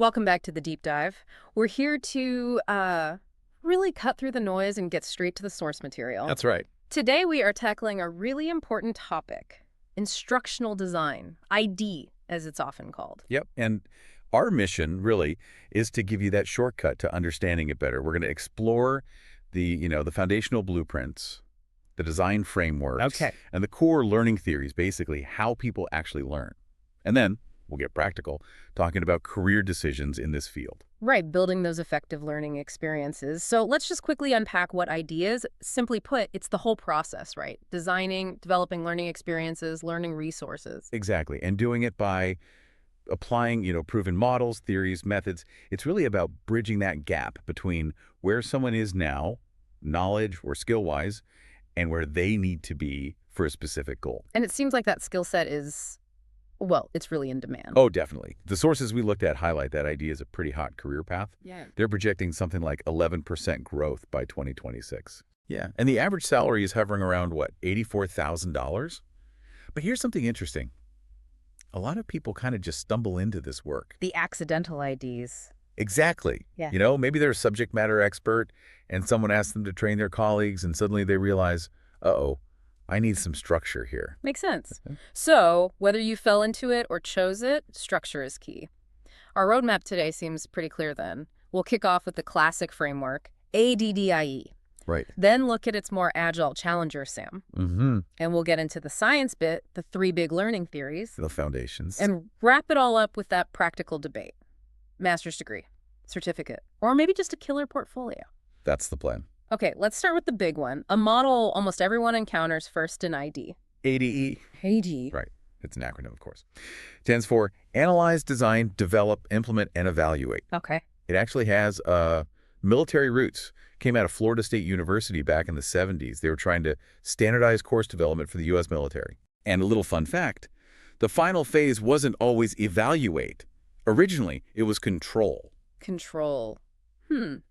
Welcome back to the deep dive. We're here to really cut through the noise and get straight to the source material. That's right. Today we are tackling a really important topic, instructional design, ID as it's often called. Yep. And our mission really is to give you that shortcut to understanding it better. We're going to explore the foundational blueprints, the design frameworks, Okay. and the core learning theories, basically how people actually learn. And then we'll get practical, talking about career decisions in this field. Right, building those effective learning experiences. So let's just quickly unpack what ID is. Simply put, it's the whole process, right? Designing, developing learning experiences, learning resources. Exactly. And doing it by applying, proven models, theories, methods. It's really about bridging that gap between where someone is now, knowledge or skill-wise, and where they need to be for a specific goal. And it seems like that skill set is, well, it's really in demand. Oh, definitely. The sources we looked at highlight that idea as a pretty hot career path. Yeah. They're projecting something like 11% growth by 2026. Yeah. And the average salary is hovering around, what, $84,000? But here's something interesting. A lot of people kind of just stumble into this work. The accidental IDs. Exactly. Yeah. Maybe they're a subject matter expert and someone asks them to train their colleagues and suddenly they realize, uh-oh, I need some structure here. Makes sense. So, whether you fell into it or chose it, structure is key. Our roadmap today seems pretty clear then. We'll kick off with the classic framework, ADDIE. Right. Then look at its more agile challenger, Sam. Mm-hmm. And we'll get into the science bit, the 3 big learning theories, The foundations. and wrap it all up with that practical debate. Master's degree, certificate, or maybe just a killer portfolio. That's the plan. Okay, let's start with the big one, a model almost everyone encounters first in ID. ADE. AD. Right. It's an acronym, of course. Stands for Analyze, Design, Develop, Implement, and Evaluate. Okay. It actually has military roots. Came out of Florida State University back in the 70s. They were trying to standardize course development for the U.S. military. And a little fun fact, the final phase wasn't always evaluate. Originally, it was control. Control.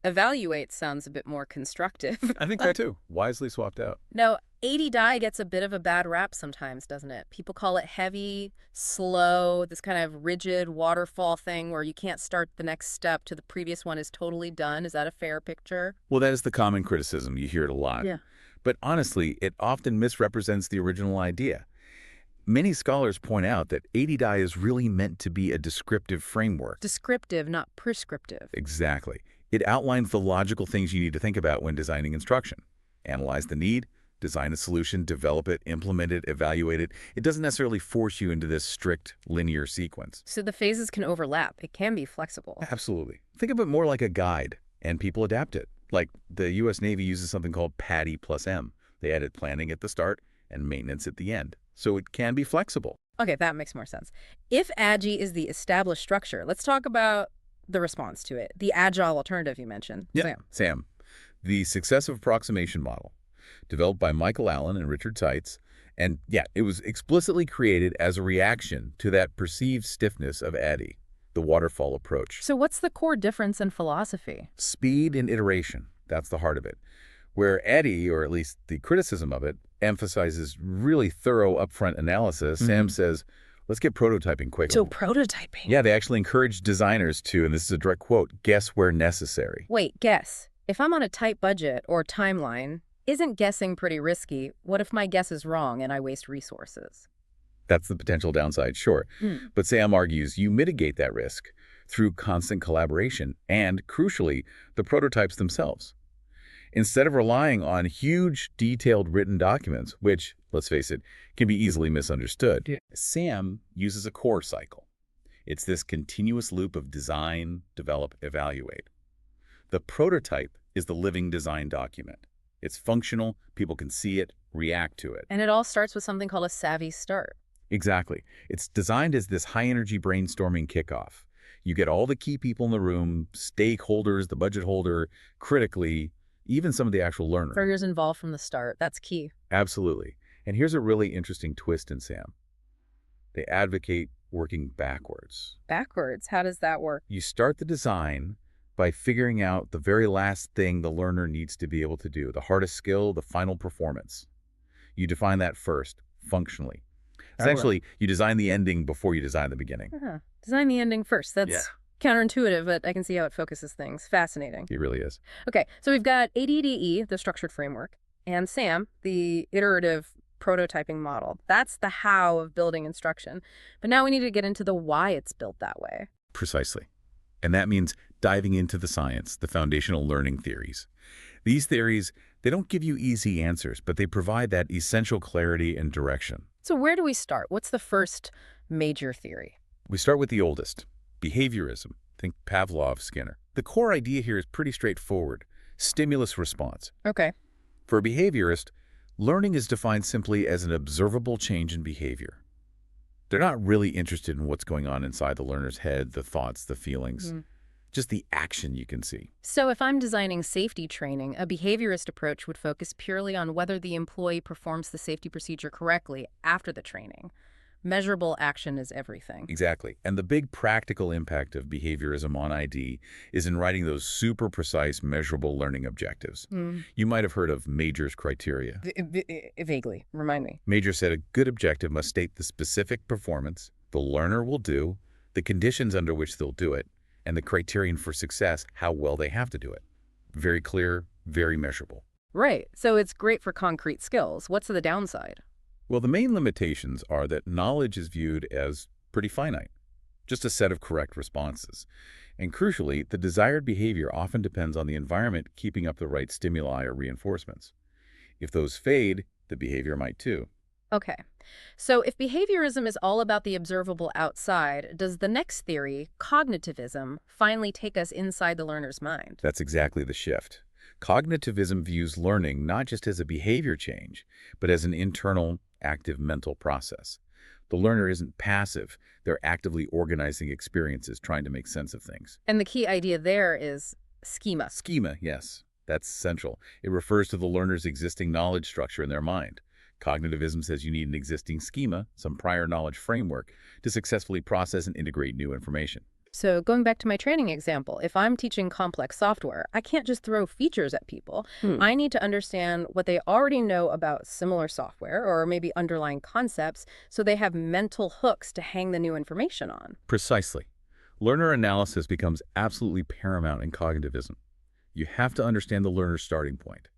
Evaluate sounds a bit more constructive. I think that too. Wisely swapped out. Now, ADDIE gets a bit of a bad rap sometimes, doesn't it? People call it heavy, slow, this kind of rigid waterfall thing where you can't start the next step till the previous one is totally done. Is that a fair picture? Well, that is the common criticism. You hear it a lot. Yeah. But honestly, it often misrepresents the original idea. Many scholars point out that ADDIE is really meant to be a descriptive framework. Descriptive, not prescriptive. Exactly. It outlines the logical things you need to think about when designing instruction. Analyze the need, design a solution, develop it, implement it, evaluate it. It doesn't necessarily force you into this strict linear sequence. So the phases can overlap. It can be flexible. Absolutely. Think of it more like a guide, and people adapt it. Like the U.S. Navy uses something called PADDIE plus M. They added planning at the start and maintenance at the end. So it can be flexible. Okay, that makes more sense. If ADDIE is the established structure, let's talk about the response to it. The Agile Alternative you mentioned. Yeah, Sam. The Successive Approximation Model, developed by Michael Allen and Richard Seitz. And yeah, it was explicitly created as a reaction to that perceived stiffness of ADDIE, the waterfall approach. So what's the core difference in philosophy? Speed and iteration. That's the heart of it. Where ADDIE, or at least the criticism of it, emphasizes really thorough upfront analysis, Sam says, let's get prototyping quick. So prototyping. Yeah, they actually encourage designers to, and this is a direct quote, guess where necessary. Wait, guess. If I'm on a tight budget or timeline, isn't guessing pretty risky? What if my guess is wrong and I waste resources? That's the potential downside, sure. But Sam argues you mitigate that risk through constant collaboration and, crucially, the prototypes themselves. Instead of relying on huge, detailed written documents, which, let's face it, can be easily misunderstood, Sam uses a core cycle. It's this continuous loop of design, develop, evaluate. The prototype is the living design document. It's functional, people can see it, react to it. And it all starts with something called a savvy start. Exactly. It's designed as this high-energy brainstorming kickoff. You get all the key people in the room, stakeholders, the budget holder, critically, even some of the actual learners. Figures involved from the start. That's key. Absolutely. And here's a really interesting twist in Sam. They advocate working backwards. Backwards? How does that work? You start the design by figuring out the very last thing the learner needs to be able to do, the hardest skill, the final performance. You define that first, functionally. Essentially, you design the ending before you design the beginning. Design the ending first. That's Counterintuitive, but I can see how it focuses things. Fascinating. It really is. Okay, so we've got ADDIE, the structured framework, and SAM, the iterative prototyping model. That's the how of building instruction. But now we need to get into the why it's built that way. Precisely. And that means diving into the science, the foundational learning theories. These theories, they don't give you easy answers, but they provide that essential clarity and direction. So where do we start? What's the first major theory? We start with the oldest, behaviorism. Think Pavlov, Skinner. The core idea here is pretty straightforward: stimulus response. Okay. For a behaviorist, learning is defined simply as an observable change in behavior. They're not really interested in what's going on inside the learner's head, the thoughts, the feelings, just the action you can see. So if I'm designing safety training, a behaviorist approach would focus purely on whether the employee performs the safety procedure correctly after the training. Measurable action is everything. Exactly. And the big practical impact of behaviorism on ID is in writing those super precise, measurable learning objectives. You might have heard of Major's criteria. Vaguely. Remind me. Major said a good objective must state the specific performance the learner will do, the conditions under which they'll do it, and the criterion for success, how well they have to do it. Very clear, very measurable. Right. So it's great for concrete skills. What's the downside? Well, the main limitations are that knowledge is viewed as pretty finite, just a set of correct responses. And crucially, the desired behavior often depends on the environment keeping up the right stimuli or reinforcements. If those fade, the behavior might too. Okay. So if behaviorism is all about the observable outside, does the next theory, cognitivism, finally take us inside the learner's mind? That's exactly the shift. Cognitivism views learning not just as a behavior change, but as an internal, active mental process. The learner isn't passive. They're actively organizing experiences, trying to make sense of things. And the key idea there is schema. Schema, yes, that's central. It refers to the learner's existing knowledge structure in their mind. Cognitivism says you need an existing schema, some prior knowledge framework, to successfully process and integrate new information. So going back to my training example, if I'm teaching complex software, I can't just throw features at people. I need to understand what they already know about similar software or maybe underlying concepts so they have mental hooks to hang the new information on. Precisely. Learner analysis becomes absolutely paramount in cognitivism. You have to understand the learner's starting point.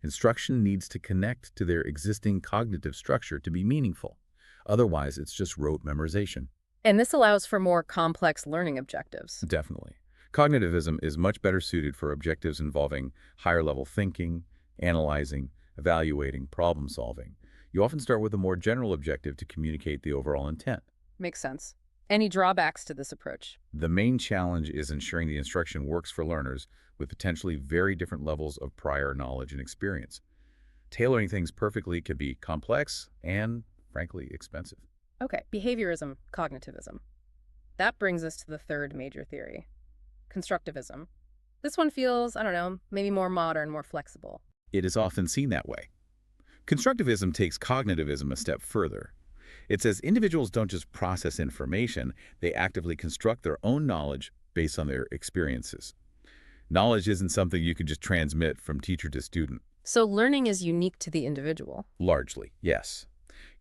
Instruction needs to connect to their existing cognitive structure to be meaningful. Otherwise, it's just rote memorization. And this allows for more complex learning objectives. Definitely. Cognitivism is much better suited for objectives involving higher-level thinking, analyzing, evaluating, problem-solving. You often start with a more general objective to communicate the overall intent. Makes sense. Any drawbacks to this approach? The main challenge is ensuring the instruction works for learners with potentially very different levels of prior knowledge and experience. Tailoring things perfectly can be complex and, frankly, expensive. Okay, behaviorism, cognitivism. That brings us to the third major theory, constructivism. This one feels, I don't know, maybe more modern, more flexible. It is often seen that way. Constructivism takes cognitivism a step further. It says individuals don't just process information, they actively construct their own knowledge based on their experiences. Knowledge isn't something you can just transmit from teacher to student. So learning is unique to the individual. Largely, yes.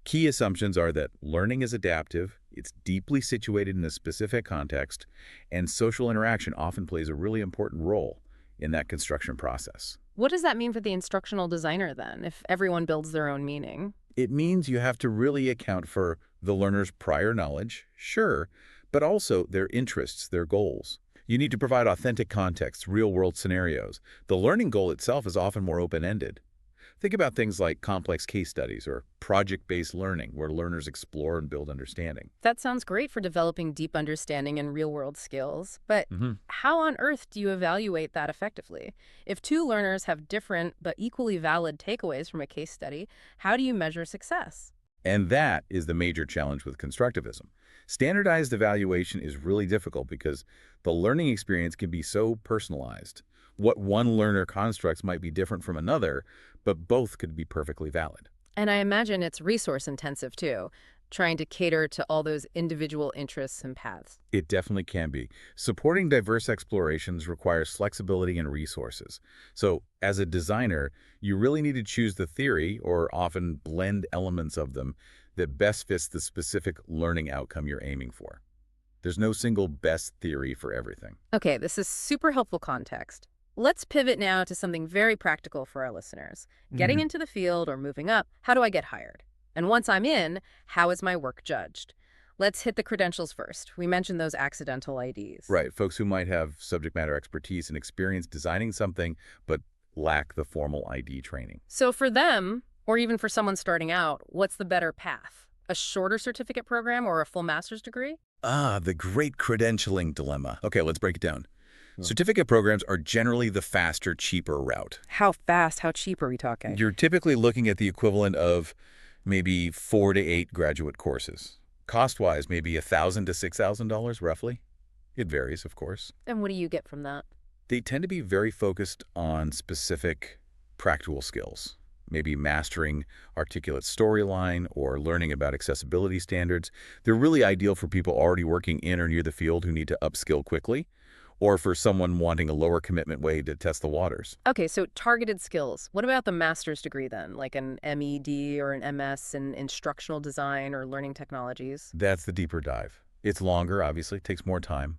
Key assumptions are that learning is adaptive, it's deeply situated in a specific context, and social interaction often plays a really important role in that construction process. What does that mean for the instructional designer then, if everyone builds their own meaning? It means you have to really account for the learner's prior knowledge, sure, but also their interests, their goals. You need to provide authentic context, real-world scenarios. The learning goal itself is often more open-ended. Think about things like complex case studies or project-based learning, where learners explore and build understanding. That sounds great for developing deep understanding and real-world skills, but how on earth do you evaluate that effectively? If two learners have different but equally valid takeaways from a case study, how do you measure success? And that is the major challenge with constructivism. Standardized evaluation is really difficult because the learning experience can be so personalized. What one learner constructs might be different from another, but both could be perfectly valid. And I imagine it's resource intensive too, trying to cater to all those individual interests and paths. It definitely can be. Supporting diverse explorations requires flexibility and resources. So as a designer, you really need to choose the theory, or often blend elements of them, that best fits the specific learning outcome you're aiming for. There's no single best theory for everything. Okay, this is super helpful context. Let's pivot now to something very practical for our listeners. Getting Mhm. into the field or moving up, how do I get hired? And once I'm in, how is my work judged? Let's hit the credentials first. We mentioned those accidental IDs. Right, folks who might have subject matter expertise and experience designing something, but lack the formal ID training. So for them, or even for someone starting out, what's the better path? A shorter certificate program or a full master's degree? Ah, the great credentialing dilemma. Okay, let's break it down. Certificate programs are generally the faster, cheaper route. How fast, how cheap are we talking? You're typically looking at the equivalent of maybe 4 to 8 graduate courses. Cost-wise, maybe $1,000 to $6,000 roughly. It varies, of course. And what do you get from that? They tend to be very focused on specific practical skills, maybe mastering articulate storyline or learning about accessibility standards. They're really ideal for people already working in or near the field who need to upskill quickly, or for someone wanting a lower commitment way to test the waters. Okay, so targeted skills. What about the master's degree then, like an MED or an MS in instructional design or learning technologies? That's the deeper dive. It's longer, obviously, takes more time,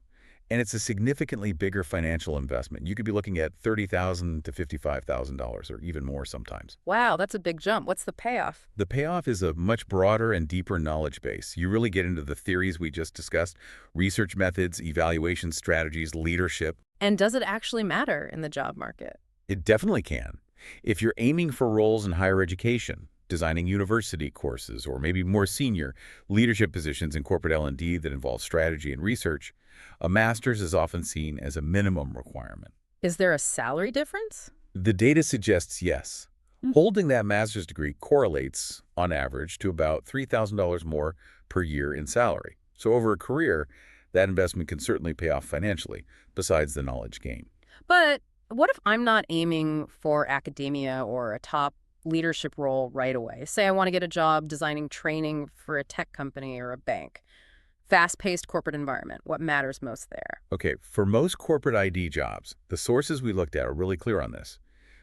and it's a significantly bigger financial investment. You could be looking at $30,000 to $55,000 or even more sometimes. Wow, that's a big jump. What's the payoff? The payoff is a much broader and deeper knowledge base. You really get into the theories we just discussed, research methods, evaluation strategies, leadership. And does it actually matter in the job market? It definitely can. If you're aiming for roles in higher education, designing university courses, or maybe more senior leadership positions in corporate L&D that involve strategy and research, a master's is often seen as a minimum requirement. Is there a salary difference? The data suggests yes. Hmm. Holding that master's degree correlates, on average, to about $3,000 more per year in salary. So over a career, that investment can certainly pay off financially, besides the knowledge gain. But what if I'm not aiming for academia or a top leadership role right away? Say I want to get a job designing training for a tech company or a bank. Fast-paced corporate environment. What matters most there? Okay, for most corporate ID jobs, the sources we looked at are really clear on this.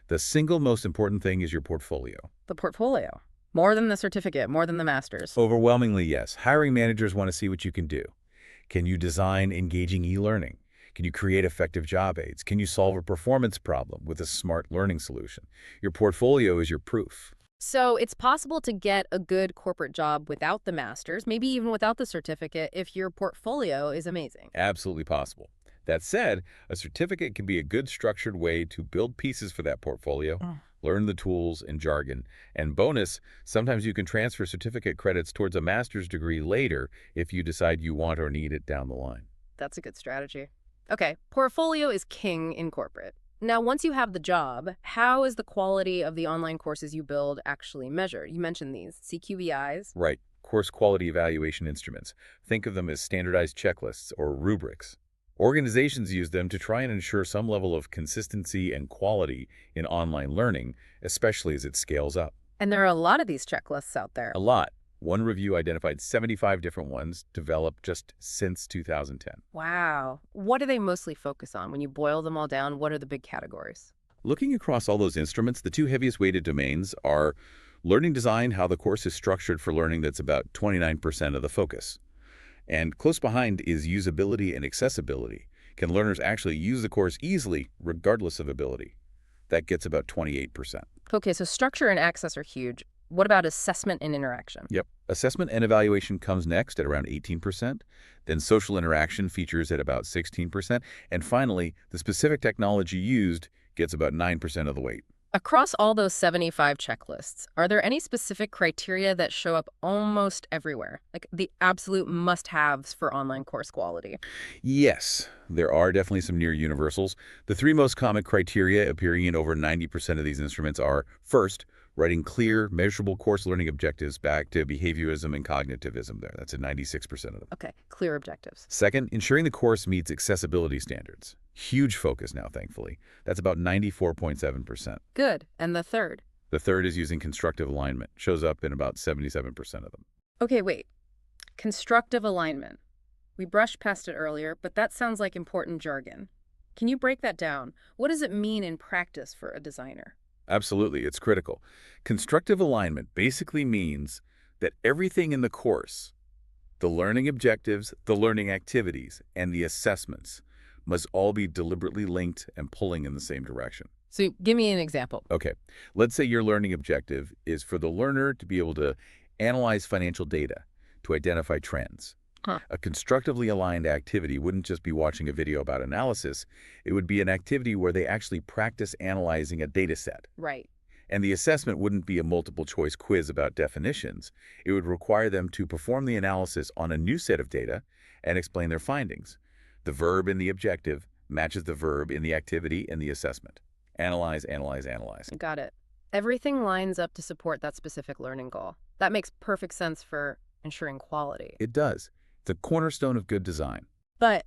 The single most important thing is your portfolio. The portfolio. More than the certificate, more than the master's. Overwhelmingly, yes. Hiring managers want to see what you can do. Can you design engaging e-learning? Can you create effective job aids? Can you solve a performance problem with a smart learning solution? Your portfolio is your proof. So it's possible to get a good corporate job without the master's, maybe even without the certificate, if your portfolio is amazing. Absolutely possible. That said, a certificate can be a good structured way to build pieces for that portfolio, learn the tools and jargon, and bonus, sometimes you can transfer certificate credits towards a master's degree later if you decide you want or need it down the line. That's a good strategy. Okay, portfolio is king in corporate. Now, once you have the job, how is the quality of the online courses you build actually measured? You mentioned these, CQBIs. Right. Course quality evaluation instruments. Think of them as standardized checklists or rubrics. Organizations use them to try and ensure some level of consistency and quality in online learning, especially as it scales up. And there are a lot of these checklists out there. A lot. One review identified 75 different ones developed just since 2010. Wow. What do they mostly focus on? When you boil them all down, what are the big categories? Looking across all those instruments, the two heaviest weighted domains are learning design, how the course is structured for learning, that's about 29% of the focus. And close behind is usability and accessibility. Can learners actually use the course easily, regardless of ability? That gets about 28%. Okay, so structure and access are huge. What about assessment and interaction? Yep. Assessment and evaluation comes next at around 18%. Then social interaction features at about 16%. And finally, the specific technology used gets about 9% of the weight. Across all those 75 checklists, are there any specific criteria that show up almost everywhere? Like the absolute must-haves for online course quality? Yes, there are definitely some near universals. The three most common criteria appearing in over 90% of these instruments are, first, writing clear, measurable course learning objectives back to behaviorism and cognitivism there. That's at 96% of them. Okay, clear objectives. Second, ensuring the course meets accessibility standards. Huge focus now, thankfully. That's about 94.7%. Good. And the third? The third is using constructive alignment. Shows up in about 77% of them. Okay, wait. Constructive alignment. We brushed past it earlier, but that sounds like important jargon. Can you break that down? What does it mean in practice for a designer? Absolutely, it's critical. Constructive alignment basically means that everything in the course The learning objectives, the learning activities, and the assessments must all be deliberately linked and pulling in the same direction. So give me an example. Okay, let's say your learning objective is for the learner to be able to analyze financial data to identify trends. Huh. A constructively aligned activity wouldn't just be watching a video about analysis. It would be an activity where they actually practice analyzing a data set. Right. And the assessment wouldn't be a multiple-choice quiz about definitions. It would require them to perform the analysis on a new set of data and explain their findings. The verb in the objective matches the verb in the activity in the assessment. Analyze, analyze, analyze. Got it. Everything lines up to support that specific learning goal. That makes perfect sense for ensuring quality. It does. It's a cornerstone of good design. But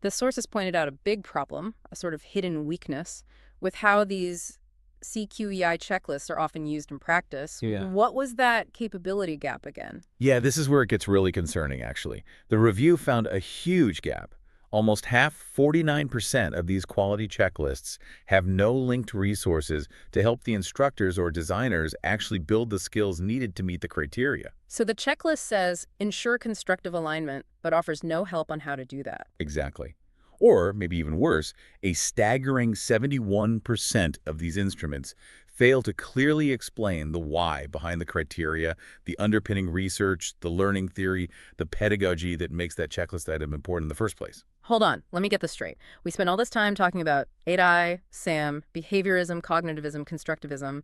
the sources pointed out a big problem, a sort of hidden weakness, with how these CQEI checklists are often used in practice. Yeah. What was that capability gap again? Yeah, this is where it gets really concerning, actually. The review found a huge gap. Almost half, 49% of these quality checklists have no linked resources to help the instructors or designers actually build the skills needed to meet the criteria. So the checklist says, ensure constructive alignment, but offers no help on how to do that. Exactly. Or, maybe even worse, a staggering 71% of these instruments fail to clearly explain the why behind the criteria, the underpinning research, the learning theory, the pedagogy that makes that checklist item important in the first place. Hold on, let me get this straight. We spent all this time talking about ADDIE, SAM, behaviorism, cognitivism, constructivism,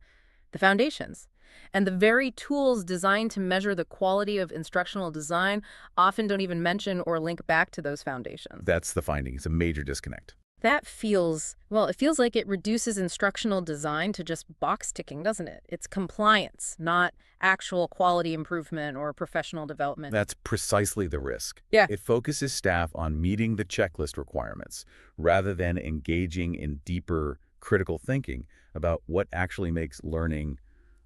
the foundations. And the very tools designed to measure the quality of instructional design often don't even mention or link back to those foundations. That's the finding. It's a major disconnect. That feels, well, it feels like it reduces instructional design to just box ticking, doesn't it? It's compliance, not actual quality improvement or professional development. That's precisely the risk. Yeah. It focuses staff on meeting the checklist requirements rather than engaging in deeper critical thinking about what actually makes learning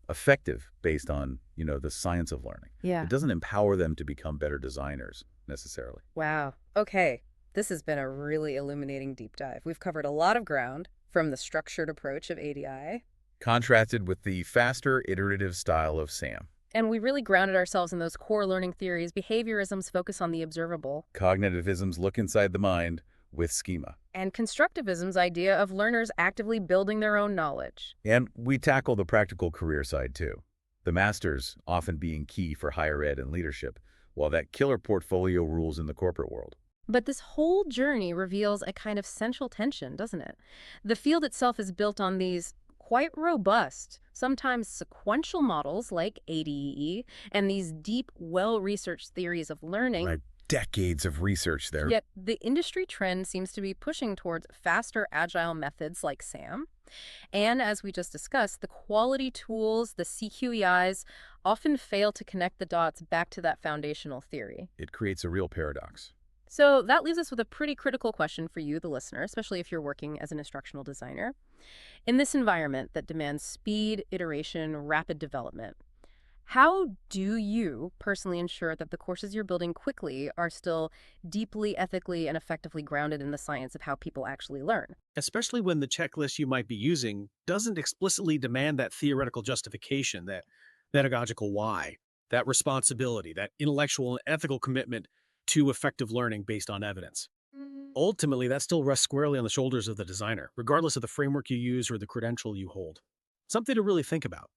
effective based on, the science of learning. Yeah. It doesn't empower them to become better designers necessarily. Wow. Okay. This has been a really illuminating deep dive. We've covered a lot of ground, from the structured approach of ADDIE, Contrasted with the faster, iterative style of SAM. and we really grounded ourselves in those core learning theories. Behaviorism's focus on the observable, Cognitivism's look inside the mind with schema. and constructivism's idea of learners actively building their own knowledge. And we tackle the practical career side too. The masters often being key for higher ed and leadership, while that killer portfolio rules in the corporate world. But this whole journey reveals a kind of central tension, doesn't it? The field itself is built on these quite robust, sometimes sequential models like ADEE, and these deep, well-researched theories of learning. Right. Decades of research there. Yet the industry trend seems to be pushing towards faster, agile methods like SAM. And as we just discussed, the quality tools, the CQEIs, often fail to connect the dots back to that foundational theory. It creates a real paradox. So that leaves us with a pretty critical question for you, the listener, especially if you're working as an instructional designer. In this environment that demands speed, iteration, rapid development, how do you personally ensure that the courses you're building quickly are still deeply, ethically, and effectively grounded in the science of how people actually learn? Especially when the checklist you might be using doesn't explicitly demand that theoretical justification, that pedagogical why, that responsibility, that intellectual and ethical commitment to effective learning based on evidence. Ultimately, that still rests squarely on the shoulders of the designer, regardless of the framework you use or the credential you hold. Something to really think about.